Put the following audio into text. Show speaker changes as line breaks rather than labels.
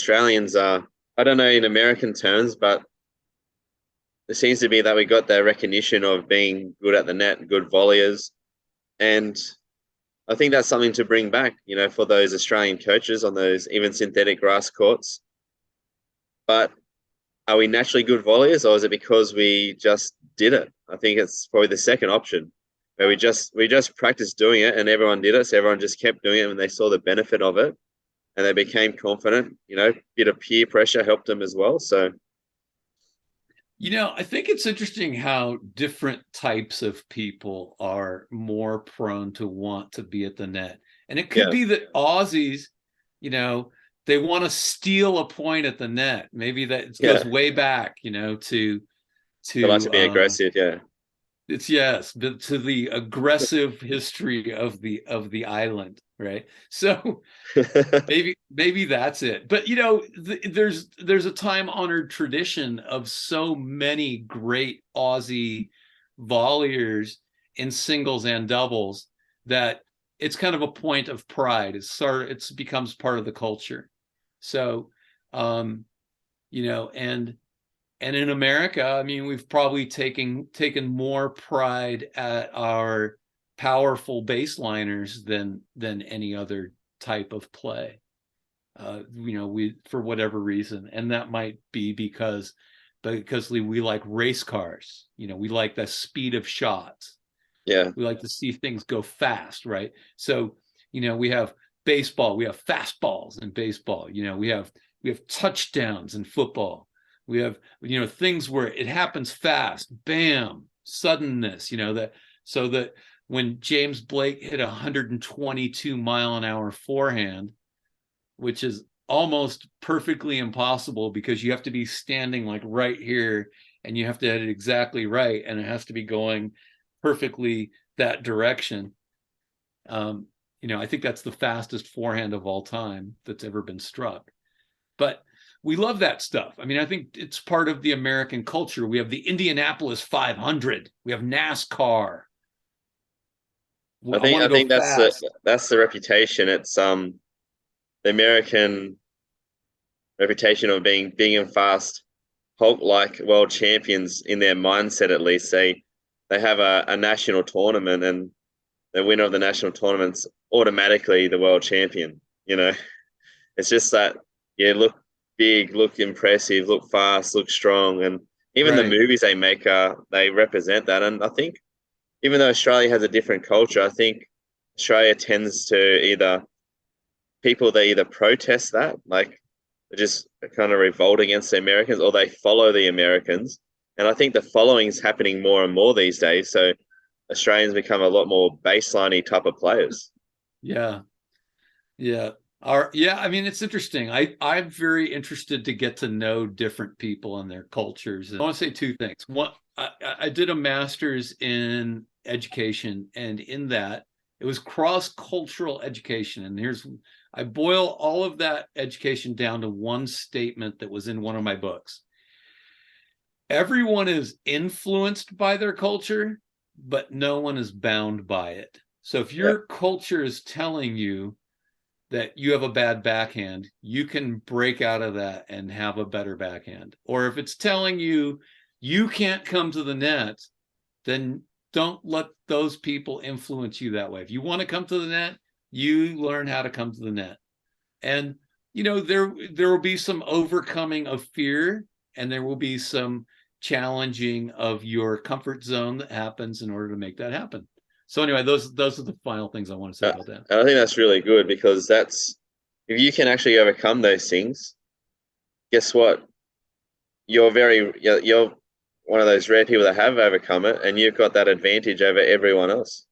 Australians are, I don't know in American terms, but it seems to be that we got that recognition of being good at the net, good volleyers. And I think that's something to bring back, for those Australian coaches on those even synthetic grass courts. But are we naturally good volleyers, or is it because we just did it? I think it's probably the second option, where we just practiced doing it and everyone did it, so everyone just kept doing it when they saw the benefit of it and they became confident. Bit of peer pressure helped them as well. So
I think it's interesting how different types of people are more prone to want to be at the net. And it could
yeah,
be that Aussies, they want to steal a point at the net. Maybe that
yeah,
goes way back,
they like to
to
be aggressive. Yeah,
it's yes, but to the aggressive history of the island, right? So maybe that's it. But there's a time honored tradition of so many great Aussie volleyers in singles and doubles that it's kind of a point of pride. It becomes part of the culture. So um, and in America, I mean, we've probably taken more pride at our powerful baseliners than any other type of play. We for whatever reason, and that might be because we like race cars. We like the speed of shots.
yeah.
We like to see things go fast, right? So we have baseball, we have fastballs in baseball. We have touchdowns in football. We have things where it happens fast, bam, suddenness. That so that when James Blake hit a 122-mile-an-hour forehand, which is almost perfectly impossible because you have to be standing like right here and you have to hit it exactly right and it has to be going perfectly that direction. I think that's the fastest forehand of all time that's ever been struck. But we love that stuff. I mean, I think it's part of the American culture. We have the Indianapolis 500. We have NASCAR.
I
I
think
want to
I
go
think
fast.
that's the reputation. It's the American reputation of being big and fast, Hulk like world champions in their mindset. At least they have a national tournament, and the winner of the national tournament's automatically the world champion. It's just that, yeah, look big, look impressive, look fast, look strong, and even the
Right.
movies they make, they represent that. And I think even though Australia has a different culture, I think Australia tends to people they either protest that, like they just kind of revolt against the Americans, or they follow the Americans. And I think the following is happening more and more these days. So Australians become a lot more baseliney type of players.
Yeah. Yeah. I mean, it's interesting. I'm very interested to get to know different people and their cultures. And I want to say two things. One, I did a master's in education, and in that it was cross-cultural education. And I boil all of that education down to one statement that was in one of my books. Everyone is influenced by their culture, but no one is bound by it. So if
Yeah.
your culture is telling you that you have a bad backhand, you can break out of that and have a better backhand. Or if it's telling you you can't come to the net, then don't let those people influence you that way. If you want to come to the net, you learn how to come to the net. And there will be some overcoming of fear, and there will be some challenging of your comfort zone that happens in order to make that happen. So anyway, those are the final things I want to say about that.
And I think that's really good because that's if you can actually overcome those things, guess what? You're one of those rare people that have overcome it, and you've got that advantage over everyone else.